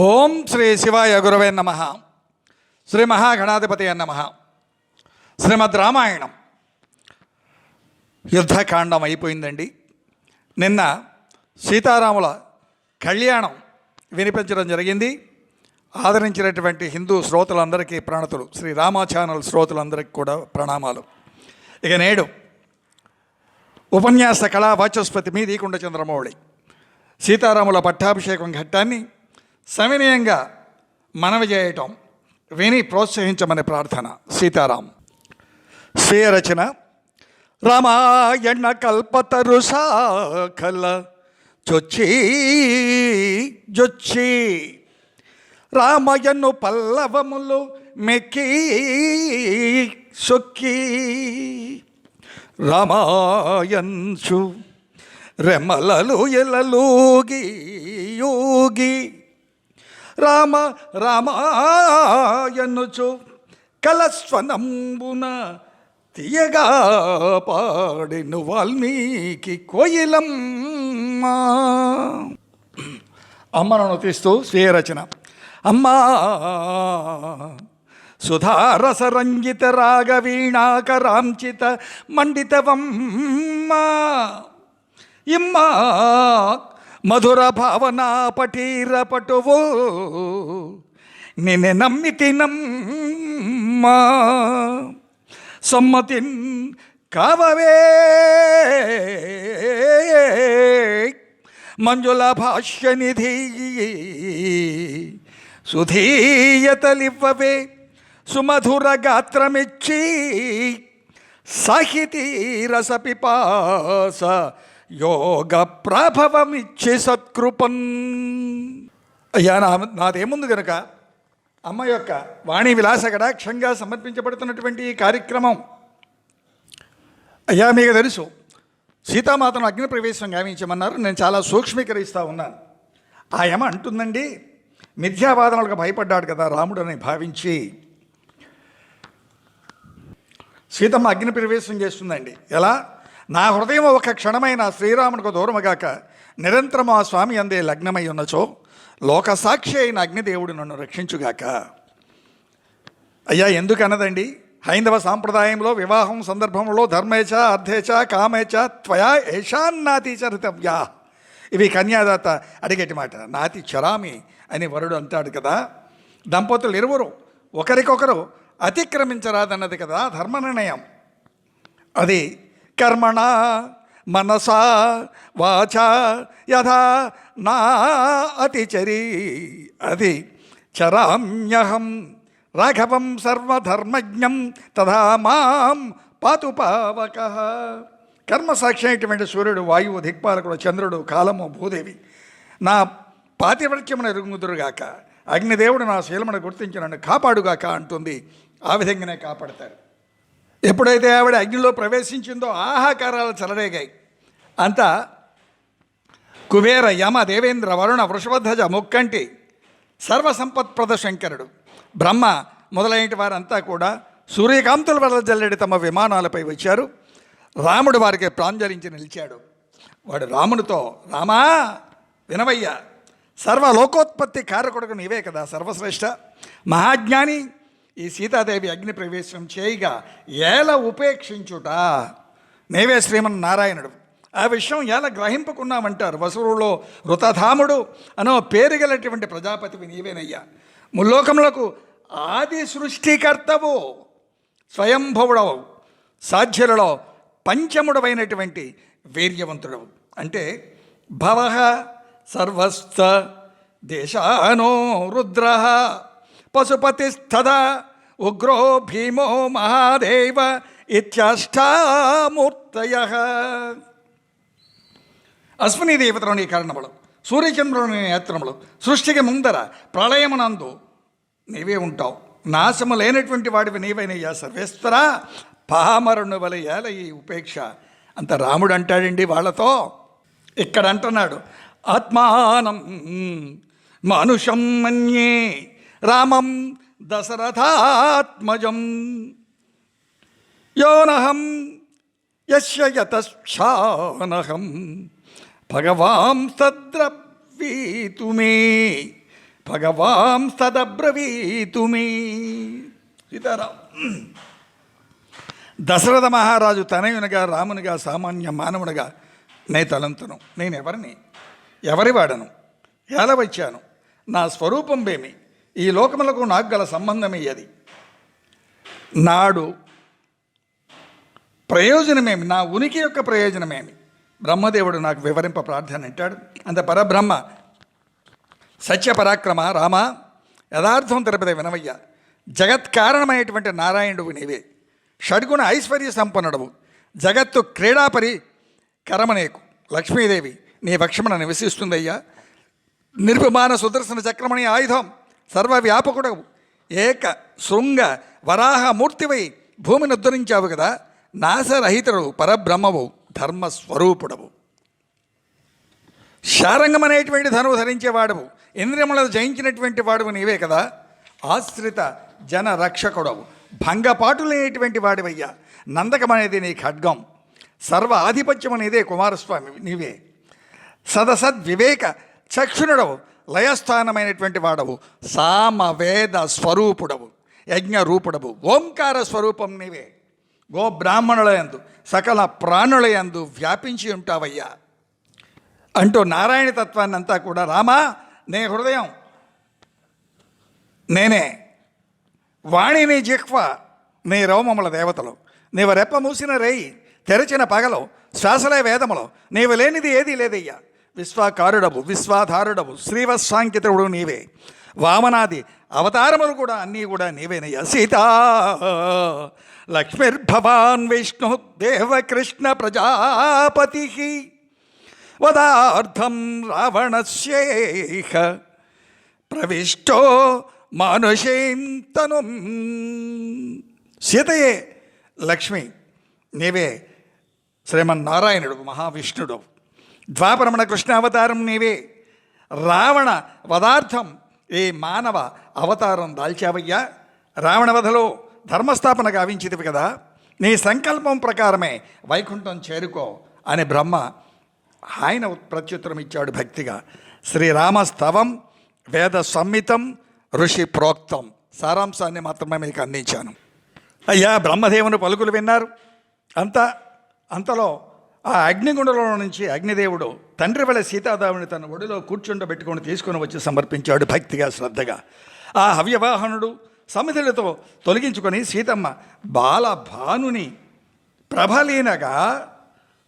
ఓం శ్రీ శివాయ గురవే నమః. శ్రీ మహాగణాధిపతి నమః. శ్రీమద్ రామాయణం యుద్ధకాండం అయిపోయిందండి. నిన్న సీతారాముల కళ్యాణం వినిపించడం జరిగింది. ఆదరించినటువంటి హిందూ శ్రోతలందరికీ ప్రణతులు, శ్రీ రామ ఛానల్ శ్రోతలందరికీ కూడా ప్రణామాలు. ఇక నేడు ఉపన్యాస కళా వాచస్పతి మీ దీకుండ చంద్రమౌళి సీతారాముల పట్టాభిషేకం ఘట్టాన్ని సవినయంగా మనవి చేయటం విని ప్రోత్సహించమని ప్రార్థన. సీతారాం. స్వీయ రచన. రామాయణ కల్పతరు సాకల చొచ్చి జొచ్చి రామయను పల్లవములు మెక్కి సొక్కి రామాయన్సు రెమలలు ఎలలూగి యోగి రామ రామాయనుచు కలస్వనంబున తీయగా పాడిను వాల్మీకి కోయిలమ్మ. అమ్మను తీస్తూ స్వీయ రచన. అమ్మా సుధారసరంజిత రాగవీణాకరాంచిత మండితవమ్మ ఇమ్మా మధుర భావనా పటీర పటువు నిన్నే నమ్మితినమ్మా సమ్మతిన్ కావవే మంజుల భాష్యనిధి సుధీయతలివ్వవే సుమధుర గాత్రమిచ్చి సాహితీ రసపిపాస యోగ ప్రభావమిచ్చి సత్కృపన్. అయ్యా, నాదేముంది కనుక అమ్మ యొక్క వాణి విలాస గడాక్షంగా సమర్పించబడుతున్నటువంటి ఈ కార్యక్రమం. అయ్యా, మీకు తెలుసు సీతామాతను అగ్ని ప్రవేశం గావించమన్నారు. నేను చాలా సూక్ష్మీకరిస్తూ ఉన్నాను. ఆ యమ అంటుందండి, మిథ్యావాదనలకు భయపడ్డాడు కదా రాముడు అని భావించి సీతమ్మ అగ్ని ప్రవేశం చేస్తుందండి. ఎలా? నా హృదయం ఒక క్షణమైన శ్రీరామునికి దూరముగాక నిరంతరం ఆ స్వామి అందే లగ్నమై ఉన్నచో లోకసాక్షి అయిన అగ్నిదేవుడు నన్ను రక్షించుగాక. అయ్యా, ఎందుకన్నదండి? హైందవ సాంప్రదాయంలో వివాహం సందర్భంలో ధర్మేచ అర్థేచ కామేచ త్వయా ఏషాన్నాతి చరితవ్యా, ఇవి కన్యాదాత అడిగేటి మాట. నాతి చరామి అని వరుడు అంటాడు కదా. దంపతులు ఇరువురు ఒకరికొకరు అతిక్రమించరాదన్నది కదా ధర్మ నిర్ణయం. అది కర్మణ మనసా వాచా యథా నా అతిచరి అది చరామ్యహం రాఘవం సర్వధర్మజ్ఞం తథా మాం పాతు పావక. కర్మసాక్షి అయినటువంటి సూర్యుడు, వాయువు, దిక్పాలకుడు, చంద్రుడు, కాలము, భూదేవి నా పాతివ్రత్యమును ఎరుగుదురుగాక, అగ్నిదేవుడు నా శీలమును గుర్తించి నన్ను కాపాడుగాక అంటుంది. ఆ విధంగానే కాపాడతారు. ఎప్పుడైతే ఆవిడ అగ్నిలో ప్రవేశించిందో ఆహాకారాలు చెలరేగాయి. అంతా కుబేర, యమ, దేవేంద్ర, వరుణ, వృషభధ్వజ, ముక్కంటి, సర్వసంపత్ప్రద శంకరుడు, బ్రహ్మ మొదలైన వారంతా కూడా సూర్యకాంతుల వల్ల జల్లెడి తమ విమానాలపై వచ్చారు. రాముడు వారికి ప్రాంజలించి నిలిచాడు. వాడు రామునితో, రామా వినవయ్యా, సర్వలోకోత్పత్తి కారకుడుకు నీవే కదా సర్వశ్రేష్ఠ మహాజ్ఞాని. ఈ సీతాదేవి అగ్ని ప్రవేశం చేయగా ఎలా ఉపేక్షించుట? నీవే శ్రీమన్నారాయణుడు. ఆ విషయం ఎలా గ్రహింపుకున్నామంటారు. వసురులో ఋతధాముడు అనో పేరు గలటువంటి ప్రజాపతివి నీవేనయ్యా. ముల్లోకములకు ఆది సృష్టికర్తవు, స్వయంభవుడవు, సాధ్యులలో పంచముడవైనటువంటి వీర్యవంతుడవు. అంటే భవః సర్వస్థ దేశానో రుద్ర పశుపతిస్తదా ఉగ్రో భీమో మహాదేవ ఇత్యాష్టామూర్తయః. అశ్విని దేవతలోని కారణములు, సూర్యచంద్రుని నేత్రములు, సృష్టికి ముందర ప్రళయమునందు నీవే ఉంటావు. నాశము లేనటువంటి వాడివి నీవైనయ్యా సర్వేశ్వర. పామరుని వలె ఏల ఈ ఉపేక్ష అంత రాముడు అంటాడండి వాళ్ళతో. ఇక్కడ అంటున్నాడు, ఆత్మానం మనుషం మన్యే రామం దశరథాత్మజం యోనహం యస్య యతశ్చానహం భగవాం తద్రవ్వీతు మే భగవాం తదబ్రవీతు మే. సీతారాం. దశరథ మహారాజు తనయునిగా రామునిగా సామాన్య మానవునిగా నే తలంతును. నేను ఎవరి వాడను, ఎలా వచ్చాను, నా స్వరూపంబేమి, ఈ లోకములకు నాకు గల సంబంధమే అది, నాడు ప్రయోజనమేమి, నా ఉనికి యొక్క ప్రయోజనమేమి, బ్రహ్మదేవుడు నాకు వివరింప ప్రార్థన అంటాడు. అంత పరబ్రహ్మ సత్యపరాక్రమ రామ, యథార్థం తిరుపతి వినవయ్య, జగత్కారణమైనటువంటి నారాయణుడు నీవే, షడ్గుణ ఐశ్వర్య సంపన్నుడవు, జగత్తు క్రీడాపరి కరమనేకు లక్ష్మీదేవి నీ వక్షమున నివసిస్తుందయ్యా. నిర్విమాన సుదర్శన చక్రమణి ఆయుధం, సర్వవ్యాపకుడవు, ఏక శృంగ వరాహ మూర్తివై భూమిని ఉద్ధరించావు కదా. నాశరహితుడు పరబ్రహ్మవు, ధర్మస్వరూపుడవు, శారంగం అనేటువంటి ధనువు ధరించేవాడవు, ఇంద్రియములను జయించినటువంటి వాడువు నీవే కదా. ఆశ్రిత జన రక్షకుడవు, భంగపాటులేనటువంటి వాడివయ్యా. నందకం అనేది నీ ఖడ్గం, సర్వ ఆధిపత్యం అనేదే కుమారస్వామి నీవే. సదసద్వివేక చక్షునుడవు, లయస్థానమైనటువంటి వాడవు, సామవేద స్వరూపుడవు, యజ్ఞ రూపుడవు, ఓంకార స్వరూపం నీవే. గో బ్రాహ్మణులయందు సకల ప్రాణులయందు వ్యాపించి ఉంటావయ్యా అంటూ నారాయణ తత్వాన్ని అంతా కూడా, రామా నే హృదయం నేనే, వాణి నీ జిహ్వ, నీ రోమముల దేవతలు, నీవు రెప్ప మూసిన రేయి, తెరచిన పగలు, శ్వాసలే వేదములు, నీవు లేనిది ఏదీ లేదయ్యా. విశ్వాకారుడవు, విశ్వాధారుడవు, శ్రీవత్సాంకితుడు నీవే. వామనాది అవతారములు కూడా అన్నీ కూడా నీవేనయ్యా. సీతా లక్ష్మీర్భవాన్ విష్ణు దేవకృష్ణ ప్రజాపతి వదార్థం రావణస్యేహ ప్రవిష్టో మానుషేం తను. సీతయే లక్ష్మి, నీవే శ్రీమన్నారాయణుడు మహావిష్ణుడు, ద్వాపరమణ కృష్ణావతారం నీవే. రావణ వదార్థం ఈ మానవ అవతారం దాల్చావయ్యా. రావణ వధలో ధర్మస్థాపన గావించితివి కదా. నీ సంకల్పం ప్రకారమే వైకుంఠం చేరుకో అని బ్రహ్మ ఆయన ప్రత్యుత్తరం ఇచ్చాడు భక్తిగా. శ్రీరామస్తవం వేద సంహితం ఋషి ప్రోక్తం. సారాంశాన్ని మాత్రమే మీకు అందించాను. అయ్యా బ్రహ్మదేవుని పలుకులు విన్నారు. అంతలో ఆ అగ్నిగుండంలో నుంచి అగ్నిదేవుడు తండ్రి వలె సీతాదేవిని తన ఒడిలో కూర్చుండబెట్టుకొని తీసుకొని వచ్చి సమర్పించాడు భక్తిగా శ్రద్ధగా. ఆ హవ్యవాహనుడు సమిధులతో తొలగించుకొని సీతమ్మ బాలభానుని ప్రభలీనగా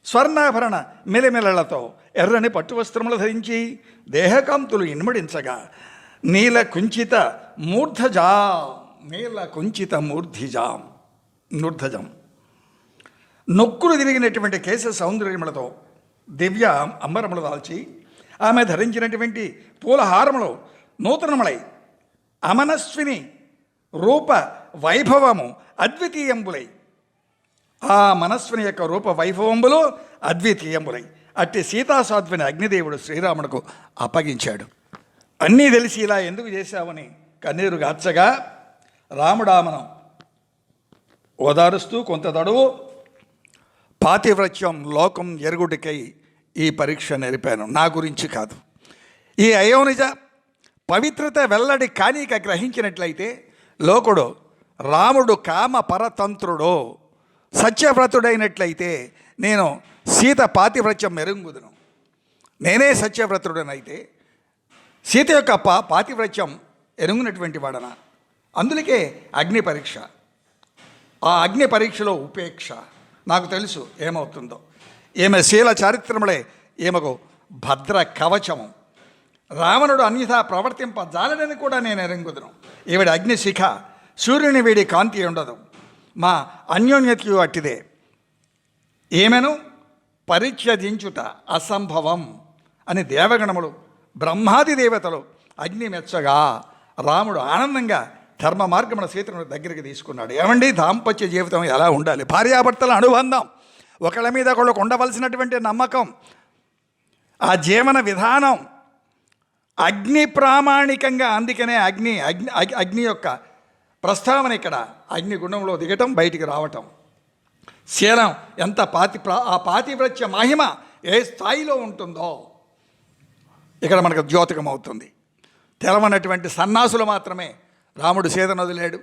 స్వర్ణాభరణ మిలమిలలతో ఎర్రని పట్టు వస్త్రములు ధరించి దేహకాంతులు ఇన్మడించగా నీల కుంచిత మూర్ధజం నొక్కులు తిరిగినటువంటి కేశ సౌందర్యములతో దివ్య అంబరములు దాల్చి ఆమె ధరించినటువంటి పూలహారములు నూతనములై అమనస్విని రూప వైభవము అద్వితీయంబులై, ఆ మనస్విని యొక్క రూప వైభవంబులు అద్వితీయంబులై అట్టి సీతాసాధ్విని అగ్నిదేవుడు శ్రీరాముడికి అప్పగించాడు. అన్నీ తెలిసి ఇలా ఎందుకు చేశావని కన్నీరు గార్చగా రాముడామనం ఓదారుస్తూ కొంత తడువు పాతివ్రత్యం లోకం ఎరుగుడికై ఈ పరీక్ష నెరిపాను, నా గురించి కాదు. ఈ అయోనిజ పవిత్రత వెల్లడి కానీక గ్రహించినట్లయితే లోకుడు రాముడు కామ పరతంత్రుడో సత్యవ్రతుడైనట్లయితే నేను సీత పాతివ్రత్యం మెరుగుదును. నేనే సత్యవ్రతుడనైతే సీత యొక్క పాతివ్రత్యం ఎరుగునటువంటి వాడన. అందుకే అగ్ని పరీక్ష. ఆ అగ్ని పరీక్షలో ఉపేక్ష. నాకు తెలుసు ఏమవుతుందో. ఈమె శీల చారిత్రములే ఈమెకు భద్ర కవచము. రావణుడు అన్యథా ప్రవర్తింపజాలడని కూడా నేను ఎరుగుదును. ఈవిడ అగ్నిశిఖ, సూర్యుని వీడి కాంతి ఉండదు. మా అన్యోన్యతయు అట్టిదే. ఈమెను పరిత్యజించుట అసంభవం అని దేవగణములు బ్రహ్మాది దేవతలు అగ్ని మెచ్చగా రాముడు ఆనందంగా ధర్మ మార్గమున సీతను దగ్గరికి తీసుకున్నాడు. ఏమండి దాంపత్య జీవితం ఎలా ఉండాలి? భార్యాభర్తల అనుబంధం, ఒకళ్ళ మీద ఒకళ్ళకు ఉండవలసినటువంటి నమ్మకం, ఆ జీవన విధానం అగ్ని ప్రామాణికంగా. అందుకనే అగ్ని యొక్క ప్రస్తావన ఇక్కడ. అగ్నిగుండంలో దిగటం, బయటికి రావటం. శీలం ఎంత ఆ పాతివ్రత్య మహిమ ఏ స్థాయిలో ఉంటుందో ఇక్కడ మనకు ద్యోతకం అవుతుంది. తెలవనటువంటి సన్నాసులు మాత్రమే రాముడు సీతను వదిలాడు.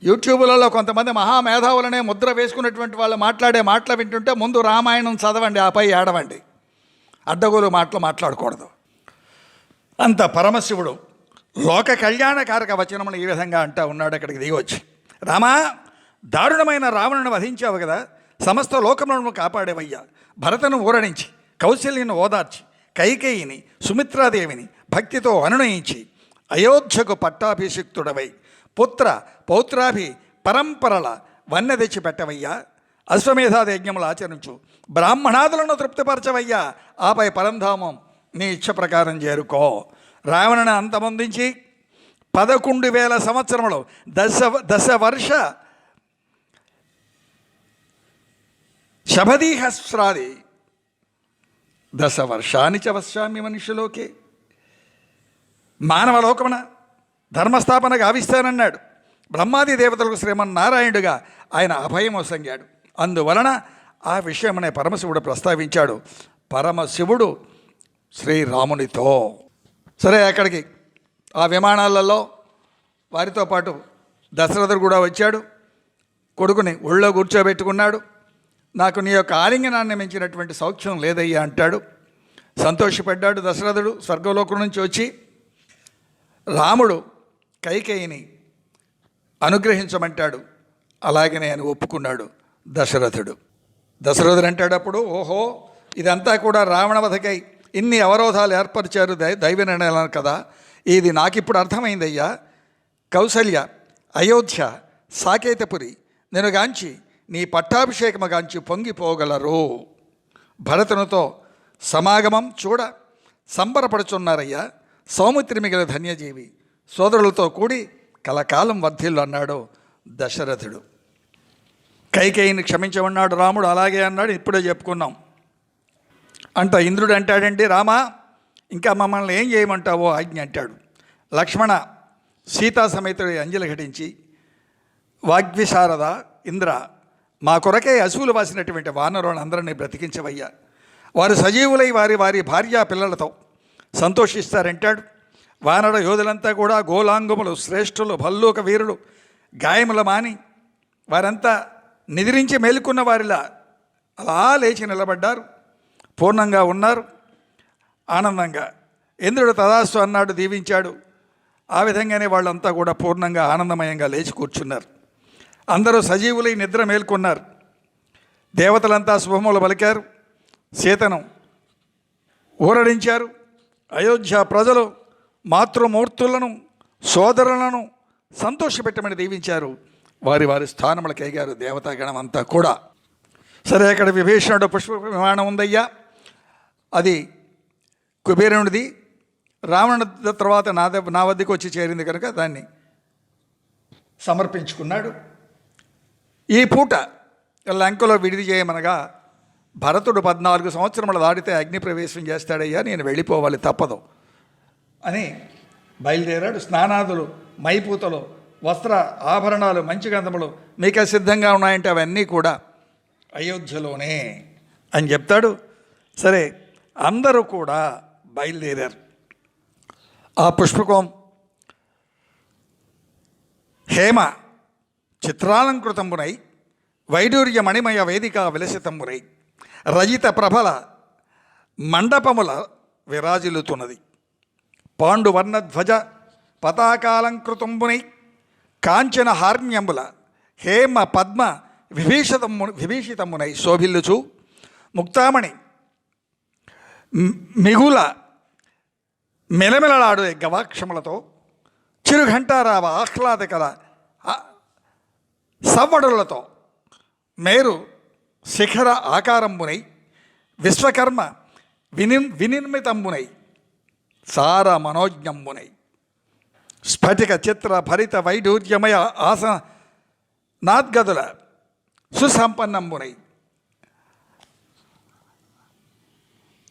యూట్యూబులలో కొంతమంది మహామేధావులనే ముద్ర వేసుకున్నటువంటి వాళ్ళు మాట్లాడే మాటలు వింటుంటే ముందు రామాయణం చదవండి, ఆపై ఏడవండి. అడ్డగోలు మాటలు మాట్లాడకూడదు. అంత పరమశివుడు లోక కళ్యాణకారక వచనమును ఈ విధంగా అంటా ఉన్నాడు. అక్కడికి దిగొచ్చి, రామా, దారుణమైన రావణుని వధించావు కదా, సమస్త లోకములను కాపాడేవయ్యా. భరతను ఊరడించి, కౌశల్యను ఓదార్చి, కైకేయిని, సుమిత్రాదేవిని భక్తితో అనునయించి, అయోధ్యకు పట్టాభిషిక్తుడవై పుత్ర పౌత్రాభి పరంపరల వన్నె తెచ్చి పెట్టవయ్యా. అశ్వమేధాది యజ్ఞములు ఆచరించు, బ్రాహ్మణాదులను తృప్తిపరచవయ్యా. ఆపై పరంధామం నీ ఇచ్చ ప్రకారం చేరుకో. రావణుని అంతమొందించి 11,000 సంవత్సరములు దశవర్ష శబదీహస్రాది దశవర్షాని చ వశ్యామి మనుష్యలోకే. మానవలోకమున ధర్మస్థాపనగా ఆవిస్తానన్నాడు. బ్రహ్మాది దేవతలకు శ్రీమన్నారాయణుడిగా ఆయన అభయమొసంగాడు. అందువలన ఆ విషయమనే పరమశివుడు ప్రస్తావించాడు. పరమశివుడు శ్రీరామునితో. సరే, అక్కడికి ఆ విమానాలలో వారితో పాటు దశరథుడు కూడా వచ్చాడు. కొడుకుని ఒళ్ళో కూర్చోబెట్టుకున్నాడు. నాకు నీ యొక్క ఆలింగనాన్ని మించినటువంటి సౌఖ్యం లేదయ్యా అంటాడు. సంతోషపడ్డాడు దశరథుడు. స్వర్గలోకం నుంచి వచ్చి రాముడు కైకేయిని అనుగ్రహించమంటాడు. అలాగనే అని ఒప్పుకున్నాడు దశరథుడు. దశరథుడు అంటాడు అప్పుడు, ఓహో, ఇదంతా కూడా రావణవధకై ఇన్ని అవరోధాలు ఏర్పరిచారు దైవ నిర్ణయాలను కదా, ఇది నాకిప్పుడు అర్థమైందయ్యా. కౌసల్య, అయోధ్య, సాకేతపురి నేను గాంచి నీ పట్టాభిషేకము గాంచి పొంగిపోగలరు. భరతునితో సమాగమం చూడ సంబరపడుచున్నారయ్యా. సౌమిత్రి మిగిలిన ధన్యజీవి, సోదరులతో కూడి కలకాలం వర్ధిల్లు అన్నాడు దశరథుడు. కైకేయిని క్షమించమన్నాడు రాముడు. అలాగే అన్నాడు, ఇప్పుడే చెప్పుకున్నాం. అంట ఇంద్రుడు అంటాడండి, రామా, ఇంకా మమ్మల్ని ఏం చేయమంటావో ఆజ్ఞ అంటాడు. లక్ష్మణ సీతా సమేతుడి అంజలి ఘటించి, వాగ్విశారద ఇంద్ర, మా కొరకే అసువులు వాసినటువంటి వానరులను అందరినీ బ్రతికించవయ్యా. వారు సజీవులై వారి వారి భార్యా పిల్లలతో సంతోషిస్తారంటాడు. వానర యోధులంతా కూడా గోలాంగములు, శ్రేష్ఠులు, భల్లూక వీరులు, గాయముల మాని వారంతా నిద్రించి మేలుకున్న వారిలా అలా లేచి నిలబడ్డారు. పూర్ణంగా ఉన్నారు ఆనందంగా. ఇంద్రుడు తదాస్తు అన్నాడు, దీవించాడు. ఆ విధంగానే వాళ్ళంతా కూడా పూర్ణంగా ఆనందమయంగా లేచి కూర్చున్నారు. అందరూ సజీవులై నిద్ర మేల్కొన్నారు. దేవతలంతా శుభములు పలికారు. సీతను ఊరడించారు. అయోధ్య ప్రజలు మాతృమూర్తులను, సోదరులను సంతోషపెట్టమని దీవించారు. వారి వారి స్థానములకు ఎగారు దేవతాగణం అంతా కూడా. సరే, అక్కడ విభీషణుడు పుష్ప విమానం ఉందయ్యా. అది కుబేరునిది. రావణుడి తర్వాత నా వద్దకు వచ్చి చేరింది కనుక దాన్ని సమర్పించుకున్నాడు. ఈ పూట లంకలో విడిది చేయమనగా, భరతుడు 14 సంవత్సరములు దాటితే అగ్ని ప్రవేశం చేస్తాడయ్యా, నేను వెళ్ళిపోవాలి తప్పదు అని బయలుదేరాడు. స్నానాదులు, మైపూతలు, వస్త్ర ఆభరణాలు, మంచి గంధములు మీకు సిద్ధంగా ఉన్నాయంటే అవన్నీ కూడా అయోధ్యలోనే అని చెప్తాడు. సరే, అందరూ కూడా బయలుదేరారు. ఆ పుష్పకం హేమ చిత్రాలంకృతంబునై వైడూర్య మణిమయ వేదిక విలసితంబునై రజిత ప్రభల మండపముల విరాజిల్లుతున్నది. పాండువర్ణధ్వజ పతాకాలంకృతంబునై కాంచన హార్మ్యంబుల హేమ పద్మ విభీషితమునై శోభిల్లుచు ముక్తామణి మిగుల మెలమెలలాడు గవాక్షములతో చిరుఘంటారావ ఆహ్లాదకర సవ్వడులతో మేరు శిఖర ఆకారంబునై విశ్వకర్మ వినిర్మితంబునై సార మనోజ్ఞంబునై స్ఫటిక చిత్ర భరిత వైడూర్యమయ ఆసన నాద్గదుల సుసంపన్నంబునై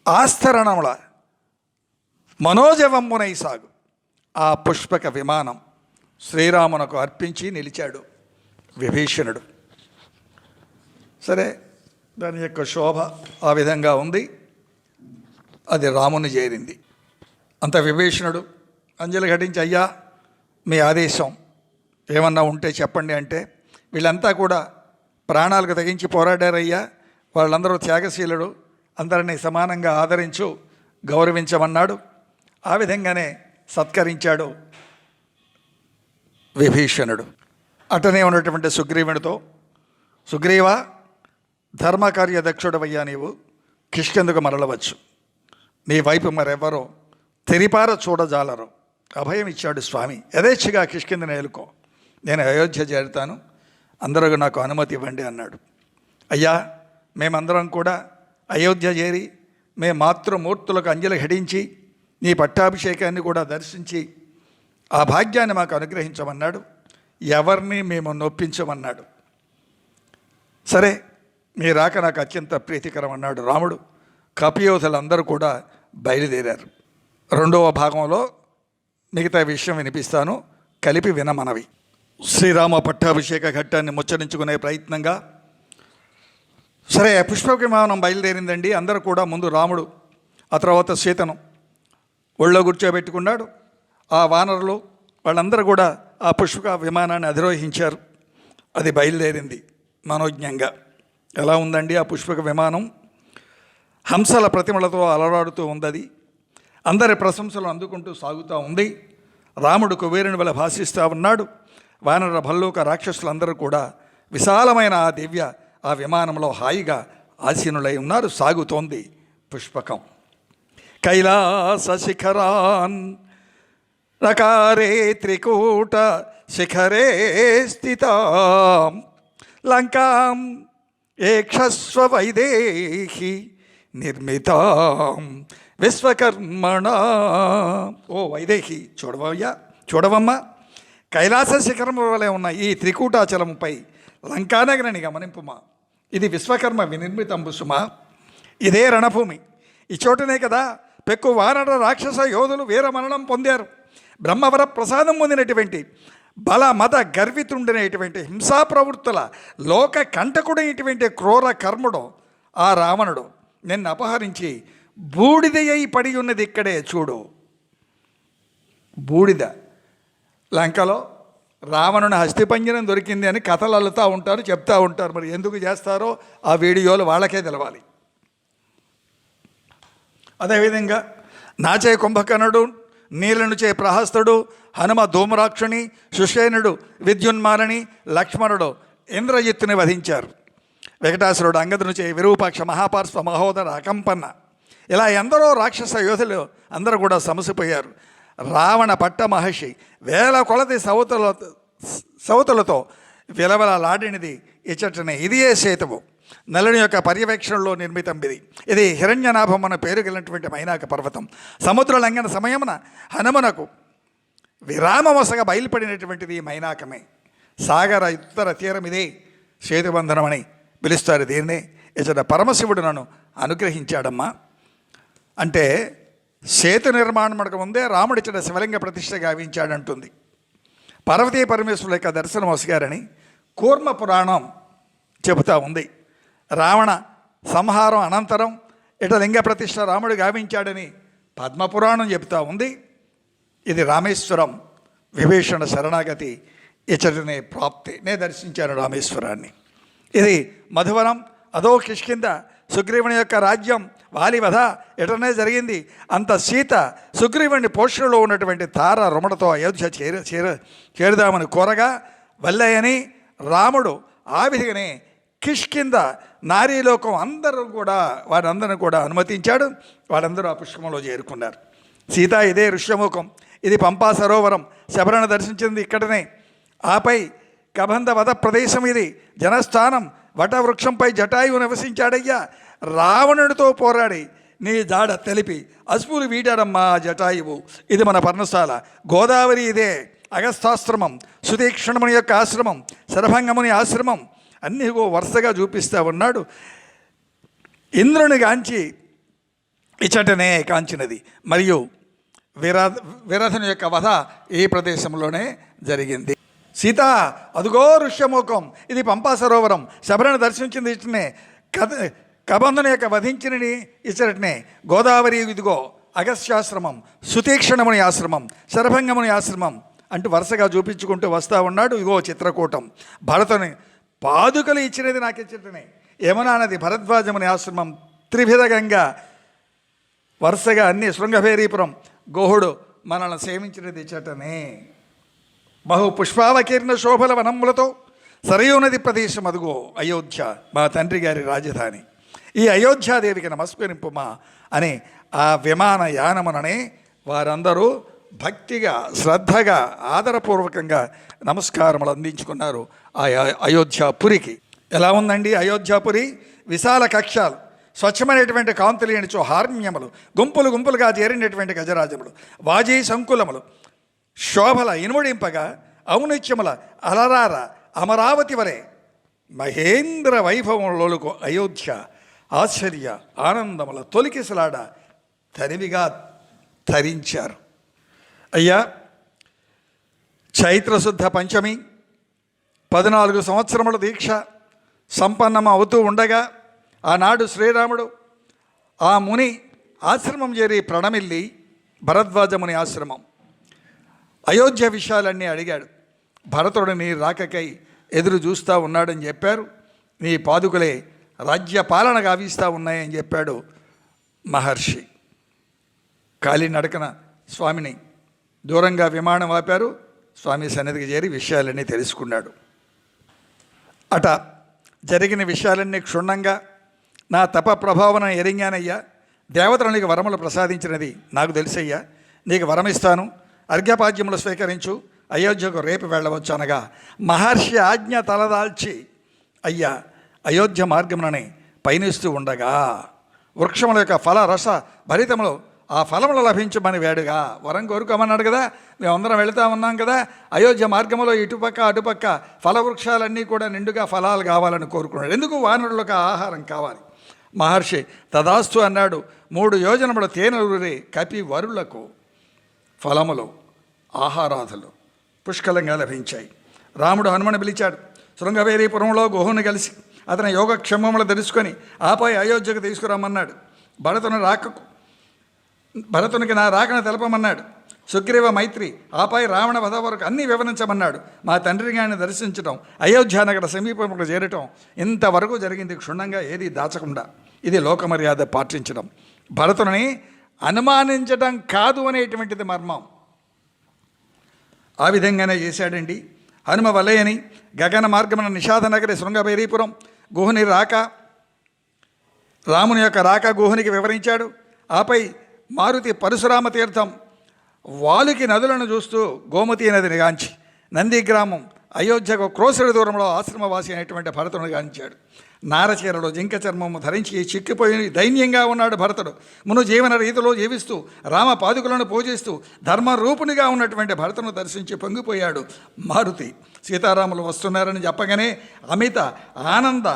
ఆస్తరణముల మనోజవంబునై సాగు ఆ పుష్పక విమానం శ్రీరామునకు అర్పించి నిలిచాడు విభీషణుడు. సరే, దాని యొక్క శోభ ఆ విధంగా ఉంది. అది రాముని చేరింది. అంత విభీషణుడు అంజలి ఘటించి, అయ్యా మీ ఆదేశం ఏమన్నా ఉంటే చెప్పండి అంటే, వీళ్ళంతా కూడా ప్రాణాలకు తెగించి పోరాడారయ్యా, వాళ్ళందరూ త్యాగశీలుడు, అందరినీ సమానంగా ఆదరించు, గౌరవించమన్నాడు. ఆ విధంగానే సత్కరించాడు విభీషణుడు. అటనే ఉన్నటువంటి సుగ్రీవునితో, సుగ్రీవ, ధర్మకార్య దక్షుడవయ్యా, నీవు కిష్కిందకు మరలవచ్చు, నీ వైపు మరెవరో తెరిపార చూడజాలరు. అభయం ఇచ్చాడు స్వామి. యథేచ్ఛగా కిష్కిందని ఏలుకో, నేను అయోధ్య చేరుతాను, అందరూ నాకు అనుమతి ఇవ్వండి అన్నాడు. అయ్యా, మేమందరం కూడా అయోధ్య చేరి మే మాతృమూర్తులకు అంజలి ఘటించి నీ పట్టాభిషేకాన్ని కూడా దర్శించి ఆ భాగ్యాన్ని మాకు అనుగ్రహించమన్నాడు. ఎవరిని మేము నొప్పించమన్నాడు. సరే, మీ రాక నాకు అత్యంత ప్రీతికరం అన్నాడు రాముడు. కపియోధులందరూ కూడా బయలుదేరారు. రెండవ భాగంలో మిగతా విషయం వినిపిస్తాను, కలిపి వినమనవి. శ్రీరామ పట్టాభిషేక ఘట్టాన్ని ముచ్చరించుకునే ప్రయత్నంగా సరే పుష్పక విమానం బయలుదేరిందండి. అందరూ కూడా ముందు రాముడు, ఆ తర్వాత సీతను ఒళ్ళో కూర్చోబెట్టుకున్నాడు. ఆ వానరులు వాళ్ళందరూ కూడా ఆ పుష్పక విమానాన్ని అధిరోహించారు. అది బయలుదేరింది మనోజ్ఞంగా. ఎలా ఉందండి ఆ పుష్పక విమానం? హంసల ప్రతిమలతో అలరాడుతూ ఉంది. అందరి ప్రశంసలు అందుకుంటూ సాగుతూ ఉంది. రాముడు కుబేరుని వల్ల భాషిస్తూ ఉన్నాడు. వానర భల్లూక రాక్షసులందరూ కూడా విశాలమైన ఆ విమానంలో హాయిగా ఆసీనులై ఉన్నారు. సాగుతోంది పుష్పకం. కైలాస శిఖరాన్ రకారే త్రికూట శిఖరే స్థితాం లంకాం ఏక్షస్వ వైదేహి నిర్మితాం విశ్వకర్మణ. ఓ వైదేహి, చూడవమ్మా, కైలాస శిఖరం వలె ఉన్న ఈ త్రికూటాచలముపై లంకానగరిని గమనింపుమా. ఇది విశ్వకర్మ వినిర్మితంబు సుమా. ఇదే రణభూమి. ఈ చోటనే కదా పెక్కు వానర రాక్షస యోధులు వీరమరణం పొందారు. బ్రహ్మవర ప్రసాదం పొందినటువంటి బల మత గర్వితుండినటువంటి హింసా ప్రవృత్తుల లోక కంటకుడైనటువంటి క్రూర కర్ముడు ఆ రావణుడు నిన్ను అపహరించి బూడిదయ్యి పడి ఉన్నది ఇక్కడే చూడు. బూడిద. లంకలో రావణుని హస్తిపంజరం దొరికింది అని కథలు అల్లుతూ ఉంటారు, చెప్తూ ఉంటారు. మరి ఎందుకు చేస్తారో ఆ వీడియోలు వాళ్ళకే తెలవాలి. అదేవిధంగా నాచే కుంభకర్ణుడు, నీలనుచే ప్రహస్తుడు, హనుమ ధూమరాక్షుని, సుషేనుడు విద్యున్మాలని, లక్ష్మణుడు ఇంద్రజిత్తుని వధించారు. వెంకటాసురుడు అంగదునుచే విరూపాక్ష మహాపార్శ్వ మహోదర అకంపన్న, ఇలా ఎందరో రాక్షస యోధులు అందరూ కూడా సమసిపోయారు. రావణ పట్ట మహర్షి వేల కొలది సవతులతో విలవలలాడినది ఇచ్చటనే. ఇదియే సేతువు. నలుని యొక్క పర్యవేక్షణలో నిర్మితం ఇది హిరణ్యనాభం అన్న పేరు కలిగినటువంటి మైనాక పర్వతం. సముద్ర లంఘన సమయమున హనుమనకు విరామవసగా బయలుపడినటువంటిది ఈ మైనాకమే. సాగర ఉత్తర తీరం ఇదే సేతుబంధనమని పిలుస్తారు దీన్నే. ఇచ్చట పరమశివుడు నన్ను అనుగ్రహించాడమ్మా అంటే సేతు నిర్మాణం ముందే రాముడి ఇచ్చట శివలింగ ప్రతిష్ఠ గావించాడంటుంది. పార్వతీ పరమేశ్వరుల యొక్క దర్శనం వసిగారని కూర్మ పురాణం చెబుతూ ఉంది. రావణ సంహారం అనంతరం ఇట లింగ ప్రతిష్ఠ రాముడు గావించాడని పద్మపురాణం చెబుతూ ఉంది. ఇది రామేశ్వరం విభీషణ శరణాగతి ఇచ్చటనే ప్రాప్తి. నేను దర్శించాను రామేశ్వరాన్ని. ఇది మధువనం. అదో కిష్కింద సుగ్రీవుని యొక్క రాజ్యం వాలి వధ ఎటనే జరిగింది. అంత సీత సుగ్రీవుని పోషణలో ఉన్నటువంటి తార రుమణతో అయోధ్య చేరుదామని కోరగా వల్లయని రాముడు ఆ విధిగానే కిష్కింద నారీలోకం అందరూ కూడా వారందరిని కూడా అనుమతించాడు. వాళ్ళందరూ ఆ పుష్పంలో చేరుకున్నారు. సీత ఇదే ఋష్యముఖం. ఇది పంపా సరోవరం. శబరణ దర్శించింది ఇక్కడనే. ఆపై కబంధ వధ ప్రదేశం ఇది జనస్థానం. వటవృక్షంపై జటాయువు నివసించాడయ్యా. రావణుడితో పోరాడి నీ జాడ తెలిపి అస్పులు వీడాడమ్మా జటాయువు. ఇది మన పర్ణశాల. గోదావరి ఇదే అగస్తాశ్రమం, సుతీక్షణముని యొక్క ఆశ్రమం, శరభంగముని ఆశ్రమం అన్నీ వరుసగా చూపిస్తూ ఉన్నాడు. ఇంద్రుని గాంచి ఇచ్చటనే కాంచినది. మరియు విరధుని యొక్క వధ ఈ ప్రదేశంలోనే జరిగింది. సీత అదుగో ఋష్యముఖం. ఇది పంపా సరోవరం. శబరిని దర్శించింది ఇచ్చటనే. కబంధుని యొక్క వధించినని ఇచ్చటనే. గోదావరి ఇదిగో అగస్త్యాశ్రమం, సుతీక్షణముని ఆశ్రమం, శరభంగముని ఆశ్రమం అంటూ వరుసగా చూపించుకుంటూ వస్తూ ఉన్నాడు. ఇగో చిత్రకూటం. భరతుని పాదుకలు ఇచ్చినది నాకు ఇచ్చిననే. యమునా నది, భరద్వాజముని ఆశ్రమం, త్రిభిధగంగా వరుసగా అన్ని, శృంగభేరీపురం, గోహుడు మనల్ని సేవించినది ఇచ్చటనే. బహు పుష్పావకీర్ణ శోభల వనములతో సరయూ నది ప్రదేశం అదుగో అయోధ్య, మా తండ్రి గారి రాజధాని. ఈ అయోధ్యాదేవికి నమస్కరింపుమా అని ఆ విమానయానముననే వారందరూ భక్తిగా, శ్రద్ధగా, ఆదరపూర్వకంగా నమస్కారములు అందించుకున్నారు ఆ అయోధ్యాపురికి. ఎలా ఉందండి అయోధ్యాపురి? విశాల కక్షాలు, స్వచ్ఛమైనటువంటి కాంతులేనిచో హార్మ్యములు, గుంపులు గుంపులుగా చేరినటువంటి గజరాజములు, వాజీ సంకులములు, శోభల ఇనుముడింపగా ఔనిత్యముల అలరార అమరావతి వరే మహేంద్ర వైభవంలోలకు అయోధ్య ఆశ్చర్య ఆనందముల తొలికిసలాడ తరివిగా ధరించారు. అయ్యా, చైత్రశుద్ధ పంచమి 14 సంవత్సరముల దీక్ష సంపన్నం అవుతూ ఉండగా ఆనాడు శ్రీరాముడు ఆ ముని ఆశ్రమం చేరి ప్రణమిల్లి, భరద్వాజముని ఆశ్రమం, అయోధ్య విషయాలన్నీ అడిగాడు. భరతుడు నీ రాకకై ఎదురు చూస్తూ ఉన్నాడని చెప్పారు. నీ పాదుకులే రాజ్య పాలన గావిస్తూ ఉన్నాయని చెప్పాడు మహర్షి. కాలినడకన స్వామిని దూరంగా విమానం ఆపారు. స్వామి సన్నిధికి చేరి విషయాలన్నీ తెలుసుకున్నాడు. అట జరిగిన విషయాలన్నీ క్షుణ్ణంగా నా తప ప్రభావం ఎరింగానయ్యా. దేవతలు నీకు వరములు ప్రసాదించినది నాకు తెలుసయ్యా. నీకు వరమిస్తాను, అర్ఘ్యపాద్యములు స్వీకరించు, అయోధ్యకు రేపు వెళ్ళవచ్చు అనగా మహర్షి ఆజ్ఞ తలదాల్చి అయ్యా అయోధ్య మార్గమునని పయనిస్తూ ఉండగా వృక్షముల యొక్క ఫల రస భరితములు ఆ ఫలములు లభించమని వేడుగా వరం కోరుకోమన్నాడు కదా. మేమందరం వెళుతూ ఉన్నాం కదా. అయోధ్య మార్గంలో ఇటుపక్క అటుపక్క ఫలవృక్షాలన్నీ కూడా నిండుగా ఫలాలు కావాలని కోరుకున్నాడు. ఎందుకు? వానరులకు ఆహారం కావాలి. మహర్షి తదాస్తు అన్నాడు. 3 యోజనముల తేనెలూరి కపి వరులకు ఫలములు, ఆహారాదులు పుష్కలంగా లభించాయి. రాముడు హనుమని పిలిచాడు. శృంగవేరీపురంలో గుహుని కలిసి అతని యోగక్షేమములు తెలుసుకొని ఆపై అయోధ్యకు తీసుకురమ్మన్నాడు. భరతునికి నా రాకను తెలపమన్నాడు. సుగ్రీవ మైత్రి ఆపై రావణ వధ వరకు అన్నీ వివరించమన్నాడు. మా తండ్రి గారిని దర్శించటం, అయోధ్యానగర సమీపంలో చేరటం ఇంతవరకు జరిగింది క్షుణ్ణంగా, ఏది దాచకుండా. ఇది లోకమర్యాద పాటించడం. భరతుని అనుమానించడం కాదు అనేటువంటిది మర్మం. ఆ విధంగానే చేశాడండి. హనుమ వలయని గగన మార్గమున నిషాదనగరి శృంగభైరీపురం గుహుని రాక, రాముని యొక్క రాక గుహునికి వివరించాడు. ఆపై మారుతి పరశురామ తీర్థం, వాలుకి నదులను చూస్తూ గోమతీ నదిని గాంచి నందిగ్రామం అయోధ్యకు క్రోసరి దూరంలో ఆశ్రమవాసి అయినటువంటి భరతుని గాంచాడు. నారచీరలో జింక చర్మము ధరించి చిక్కిపోయి దైన్యంగా ఉన్నాడు భరతుడు. మును జీవన రీతిలో జీవిస్తూ రామ పాదుకులను పూజిస్తూ ధర్మరూపునిగా ఉన్నటువంటి భరతును దర్శించి పొంగిపోయాడు మారుతి. సీతారాములు వస్తున్నారని చెప్పగానే అమిత ఆనంద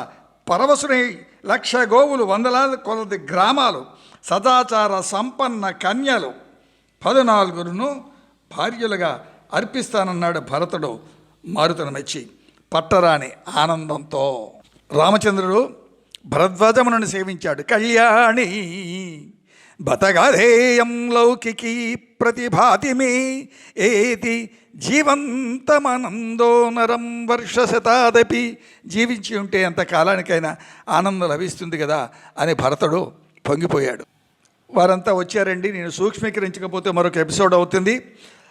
పరవశునై 1,00,000 గోవులు, 100 కొలది గ్రామాలు, సదాచార సంపన్న కన్యలు 14 భార్యలుగా అర్పిస్తానన్నాడు భరతుడు మారుతును మెచ్చి పట్టరాని ఆనందంతో. రామచంద్రుడు భరద్వాజమును సేవించాడు. కళ్యాణి బతగాధేయం లౌకికీ ప్రతిభాతి మే ఏతి జీవంతమనందో నరం వర్షశతాదపి. జీవించి ఉంటే ఎంత కాలానికైనా ఆనందం లభిస్తుంది కదా అని భరతుడు పొంగిపోయాడు. వారంతా వచ్చారండి. నేను సూక్ష్మీకరించకపోతే మరొక ఎపిసోడ్ అవుతుంది.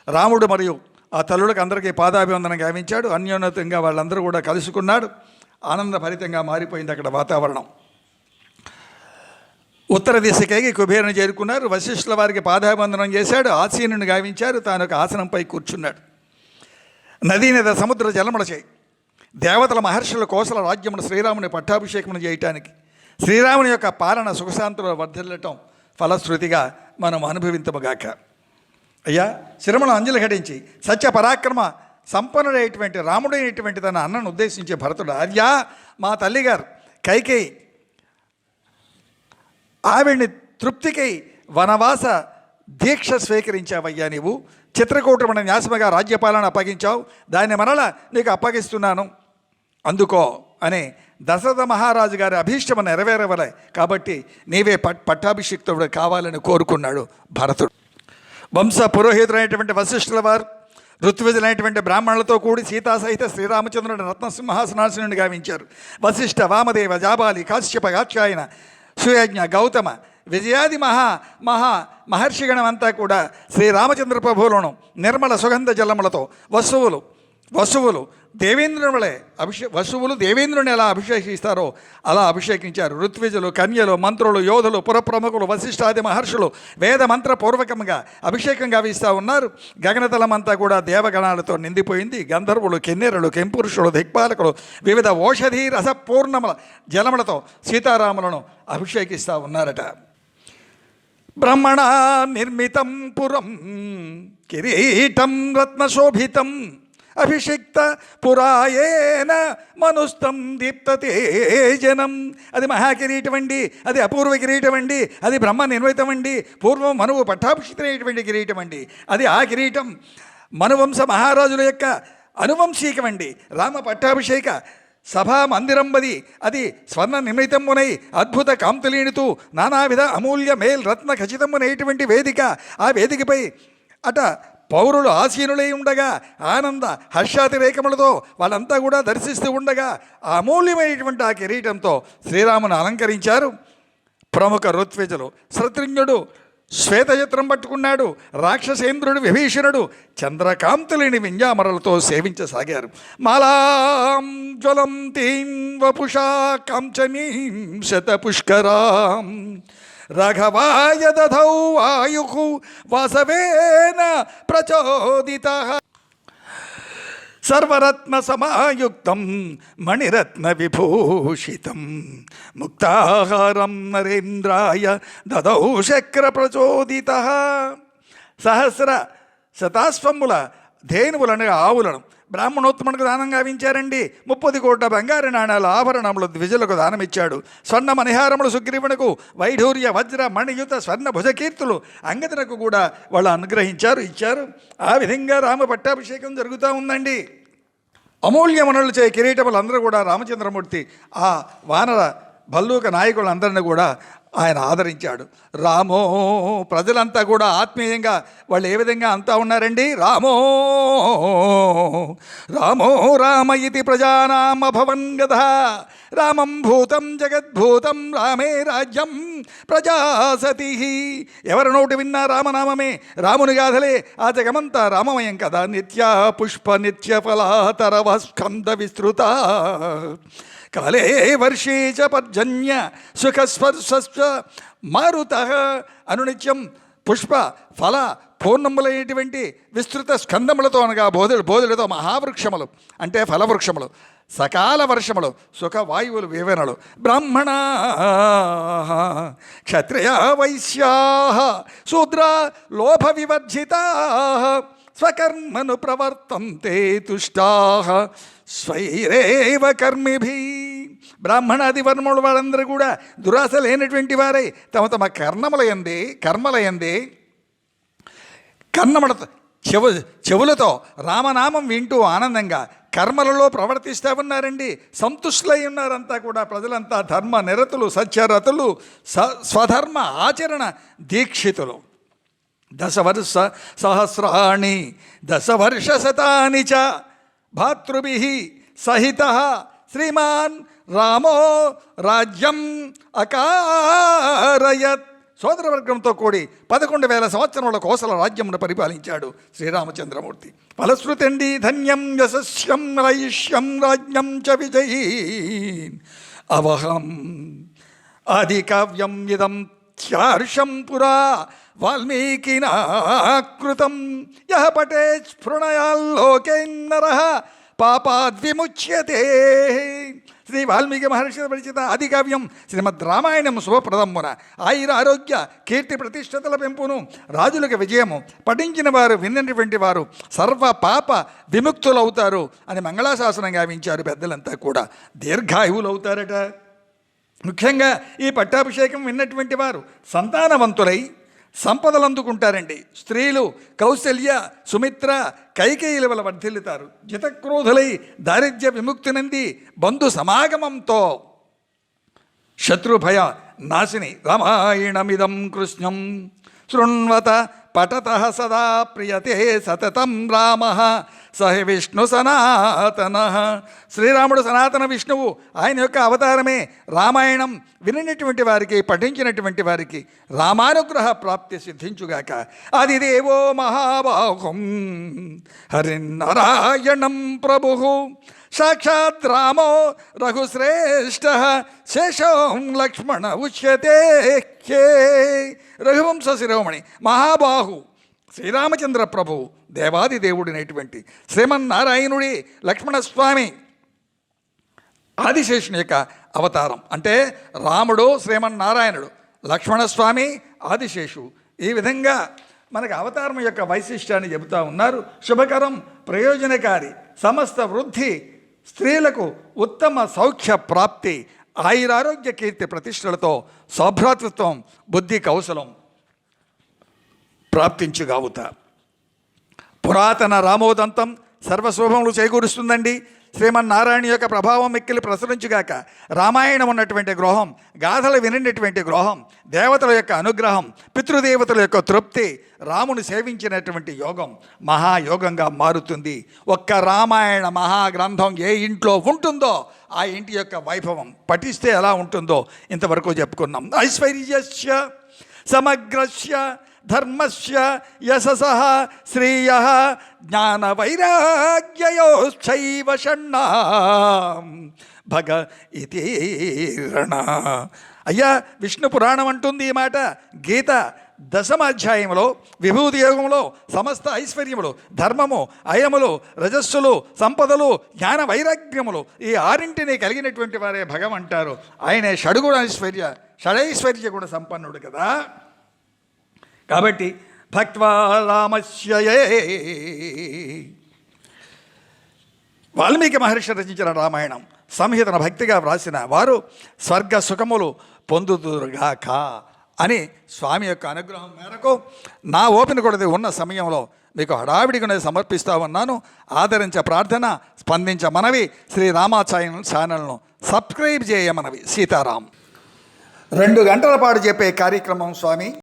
రాముడు మరియు ఆ తల్లులకు అందరికీ పాదాభివందనం గావించాడు. అన్యోన్నతంగా వాళ్ళందరూ కూడా కలుసుకున్నాడు. ఆనందభరితంగా మారిపోయింది అక్కడ వాతావరణం. ఉత్తర దిశకేగి కుబేరుని చేరుకున్నారు. వశిష్ఠుల వారికి పాదాభివందనం చేశాడు. ఆసీనుని గావించారు. తాను ఒక ఆసనంపై కూర్చున్నాడు. నదీనద సముద్ర జలములచే దేవతల మహర్షుల కోసల రాజ్యమును శ్రీరాముని పట్టాభిషేకమును చేయటానికి శ్రీరాముని యొక్క పాలన సుఖశాంతులు వర్ధిల్లటం ఫలశ్రుతిగా మనం అనుభవించముగాక. అయ్యా, శిరమును అంజలి ఘటించి సత్య పరాక్రమ సంపన్నుడైనటువంటి రాముడైనటువంటి తన అన్నను ఉద్దేశించే భరతుడు, అయ్యా మా తల్లిగారు కైకేయి ఆవిడ్ని తృప్తికై వనవాస దీక్ష స్వీకరించావయ్యా. నీవు చిత్రకూటమున న్యాసముగా రాజ్యపాలన అప్పగించావు. దాన్ని మరల నీకు అప్పగిస్తున్నాను అందుకో అని దశరథ మహారాజు గారి అభీష్టము నెరవేరవలే, కాబట్టి నీవే పట్టాభిషిక్తుడు కావాలని కోరుకున్నాడు భరతుడు. వంశ పురోహితులైనటువంటి వశిష్ఠుల వారు ఋత్విజులైనటువంటి బ్రాహ్మణులతో కూడి సీతా సహిత శ్రీరామచంద్రుని రత్నసింహాసనాసనుని గావించారు. వశిష్ఠ, వామదేవ, జాబాలి, కాశ్యప, కాత్యాయన, సుయజ్ఞ, గౌతమ, విజయాది మహర్షిగణం అంతా కూడా శ్రీరామచంద్ర ప్రభువులను నిర్మల సుగంధ జలములతో వసువులు దేవేంద్రుని ఎలా అభిషేకిస్తారో అలా అభిషేకించారు. ఋత్విజులు, కన్యలు, మంత్రులు, యోధులు, పురప్రముఖులు, వశిష్ఠాది మహర్షులు వేద మంత్ర పూర్వకంగా అభిషేకం గావిస్తూ ఉన్నారు. గగనతలమంతా కూడా దేవగణాలతో నిండిపోయింది. గంధర్వులు, కిన్నెరులు, కెంపురుషులు, దిక్పాలకులు వివిధ ఔషధీ రసపూర్ణముల జలములతో సీతారాములను అభిషేకిస్తూ ఉన్నారట. బ్రహ్మణ నిర్మితం పురం కిరీటం రత్నశోభితం అభిషిక్త పురాయేన మనుస్తం దీప్తతేజనం. అది మహాకిరీటం అండి, అది అపూర్వ కిరీటం అండి, అది బ్రహ్మ నిర్మితం అండి, పూర్వం మనువు పట్టాభిషిక్తులైనటువంటి కిరీటం అండి. అది ఆ కిరీటం మనువంశ మహారాజుల యొక్క అనువంశీకం అండి. రామ పట్టాభిషేక సభా మందిరంబది అది స్వర్ణ నిర్మితమునై అద్భుత కాంతులీనుతూ నానావిధ అమూల్య మేల్ రత్న ఖచ్చితమునైనటువంటి వేదిక. ఆ వేదికపై అట పౌరులు ఆసీనులై ఉండగా ఆనంద హర్షాతిరేకములతో వాళ్ళంతా కూడా దర్శిస్తూ ఉండగా ఆ అమూల్యమైనటువంటి ఆ కిరీటంతో శ్రీరామును అలంకరించారు ప్రముఖ ఋత్విజులు. శత్రుఘ్నుడు శ్వేతచిత్రం పట్టుకున్నాడు. రాక్షసేంద్రుడు విభీషణుడు చంద్రకాంతులిని వింజామరలతో సేవించసాగారు. మాలాం జ్వలంతీం వపుషా కాంచనీం శతపుష్కరాం రాఘవాయ దధౌ వాయుః వాసవేన ప్రచోదితః సర్వరత్న సమాయుక్తం మణిరత్న విభూషితం ముక్తాహారం నరేంద్రాయ దదౌ శక్ర ప్రచోదితః. సహస్ర శతాశ్వముల ధేనువులను ఆవులను బ్రాహ్మణోత్తమునికి దానంగా గావించారండి. 30 కోట్ల బంగారు నాణాల ఆభరణములు ద్విజులకు దానమిచ్చాడు. స్వర్ణ మణిహారములు సుగ్రీవునకు, వైఢూర్య వజ్ర మణియుత స్వర్ణ భుజకీర్తులు అంగదునకు కూడా వాళ్ళు అనుగ్రహించారు, ఇచ్చారు. ఆ విధంగా రామ పట్టాభిషేకం జరుగుతూ ఉందండి. అమూల్యమనులు చే కిరీటములందరూ కూడా రామచంద్రమూర్తి ఆ వానర భల్లూక నాయకులందరినీ కూడా ఆయన ఆదరించాడు. రామో ప్రజలంతా కూడా ఆత్మీయంగా వాళ్ళు ఏ విధంగా అంతా ఉన్నారండి. రామో రామ ఇతి ప్రజానాం అభవన్ గదా రామం భూతం జగద్భూతం రామే రాజ్యం ప్రజాసతి. ఎవరి నోటి విన్నా రామనామమే, రాముని గాథలే ఆ జగమంతా రామమయం కదా. నిత్య పుష్ప నిత్య ఫలాతరవ స్కంద విస్తృత కాలే వర్షే చ పర్జన్య సుఖస్పర్శ మారుత. అనునిత్యం పుష్ప ఫల పూర్ణములైనటువంటి విస్తృత స్కందములతో అనగా బోధులతో మహావృక్షములు అంటే ఫలవృక్షములు, సకాల వర్షములు, సుఖవాయువులు, వివరణలు. బ్రాహ్మణ క్షత్రియ వైశ్యా శూద్ర లోభ వివర్జితా స్వకర్మను ప్రవర్తంతే తుష్టా స్వైరేవ కర్మిభి. బ్రాహ్మణాది వర్ణములు వాళ్ళందరూ కూడా దురాశ లేనటువంటి వారై తమ తమ కర్మలయందే కర్ణమడ చెవులతో రామనామం వింటూ ఆనందంగా కర్మలలో ప్రవర్తిస్తూ ఉన్నారండి. సంతుష్టులై ఉన్నారంతా కూడా ప్రజలంతా. ధర్మ నిరతులు, సత్యరతులు, స్వధర్మ ఆచరణ దీక్షితులు. దశవర్ష సహస్రాణి దశవర్షశతాని చ భాతృభిః సహితః శ్రీమాన్ రామో రాజ్యం అకారయత్. సోదరవర్గంతో కూడి 11,000 సంవత్సరముల కోసల రాజ్యమును పరిపాలించాడు శ్రీరామచంద్రమూర్తి. ఫలశ్రుతండి ధన్యం యశస్యం వైశ్యం రాజ్యం చ విజయీన్ అవహం ఆది కావ్యం ఇదం త్యార్షం పురా వాల్మీకినా కృతం యః పఠేత్ స్పృణయాల్లోకేన్నరః పాపాద్విముచ్యతే. శ్రీ వాల్మీకి మహర్షి పరిచిత ఆదికావ్యం శ్రీమద్ రామాయణం శుభప్రదమ్మున ఆయురారోగ్య కీర్తి ప్రతిష్టతల పెంపును, రాజులకు విజయము, పఠించిన వారు విన్నటువంటి వారు సర్వ పాప విముక్తులవుతారు అని మంగళాశాసనం గావించారు పెద్దలంతా కూడా. దీర్ఘాయువులు అవుతారట. ముఖ్యంగా ఈ పట్టాభిషేకం విన్నటువంటి వారు సంతానవంతులై సంపదలు అందుకుంటారండి. స్త్రీలు కౌశల్య, సుమిత్ర, కైకేయుల వల్ల వర్ధిల్లుతారు. జితక్రోధులై దారిద్ర్య విముక్తి నంది బంధు సమాగమంతో శత్రుభయ నాశిని రామాయణమిదం కృష్ణం శృణ్వత పఠతః సదా ప్రియతే సతతం రామ సహ విష్ణు సనాతన. శ్రీరాముడు సనాతన విష్ణువు, ఆయన యొక్క అవతారమే రామాయణం. వినినటువంటి వారికి, పఠించినటువంటి వారికి రామానుగ్రహ ప్రాప్తి సిద్ధించుగాక. ఆదిదేవో మహాబాహుం హరినారాయణం ప్రభు సాక్షాత్ రామో రఘుశ్రేష్ఠ శేషం లక్ష్మణ ఉచ్యతే. రఘువంశ శిరోమణి మహాబాహు శ్రీరామచంద్ర ప్రభువు, దేవాది దేవుడినటువంటి శ్రీమన్నారాయణుడి లక్ష్మణస్వామి ఆదిశేషుని యొక్క అవతారం. అంటే రాముడు శ్రీమన్నారాయణుడు, లక్ష్మణస్వామి ఆదిశేషు. ఈ విధంగా మనకు అవతారం యొక్క వైశిష్ట్యాన్ని చెబుతూ ఉన్నారు. శుభకరం, ప్రయోజనకారి, సమస్త వృద్ధి, స్త్రీలకు ఉత్తమ సౌఖ్య ప్రాప్తి, ఆయురారోగ్య కీర్తి ప్రతిష్టలతో సౌభ్రాతృత్వం, బుద్ధి కౌశలం ప్రాప్తించుగావుత. పురాతన రామోదంతం సర్వశుభములు చేకూరుస్తుందండి. శ్రీమన్నారాయణ యొక్క ప్రభావం మిక్కిలి ప్రసరించుగాక. రామాయణం ఉన్నటువంటి గృహం, గాథలు వినినటువంటి గృహం, దేవతల యొక్క అనుగ్రహం, పితృదేవతల యొక్క తృప్తి, రాముని సేవించినటువంటి యోగం మహాయోగంగా మారుతుంది. ఒక్క రామాయణ మహాగ్రంథం ఏ ఇంట్లో ఉంటుందో ఆ ఇంటి యొక్క వైభవం పఠిస్తే ఎలా ఉంటుందో ఇంతవరకు చెప్పుకున్నాం. ఐశ్వర్యస్య సమగ్రస్య ధర్మస్య యశసః శ్రేయః జ్ఞాన వైరాగ్యయోశ్చైవ షణ్ణాం భగ ఇతి రణ. అయ్యా, విష్ణు పురాణం అంటుంది ఈ మాట. గీత 10వ అధ్యాయంలో విభూతి యోగంలో సమస్త ఐశ్వర్యములు, ధర్మము, అయములు, రజస్సులు, సంపదలు, జ్ఞాన వైరాగ్యములు ఈ 6 కలిగినటువంటి వారే భగం అంటారు. ఆయనే షడైశ్వర్య గుణ సంపన్నుడు కదా. కాబట్టి భక్త్వా రామస్యయే. వాల్మీకి మహర్షి రచించిన రామాయణం సంహితను భక్తిగా వ్రాసిన వారు స్వర్గ సుఖములు పొందుదురుగాక అని స్వామి యొక్క అనుగ్రహం మేరకు నా ఓపిక కొడది ఉన్న సమయంలో మీకు హడావిడిగా సమర్పిస్తూ ఉన్నాను. ఆదరించ ప్రార్థన, స్పందించ మనవి. శ్రీ రామాచార్య ఛానల్ను సబ్స్క్రైబ్ చేయమనవి. సీతారాం. 2 గంటల పాటు చెప్పే కార్యక్రమం స్వామి.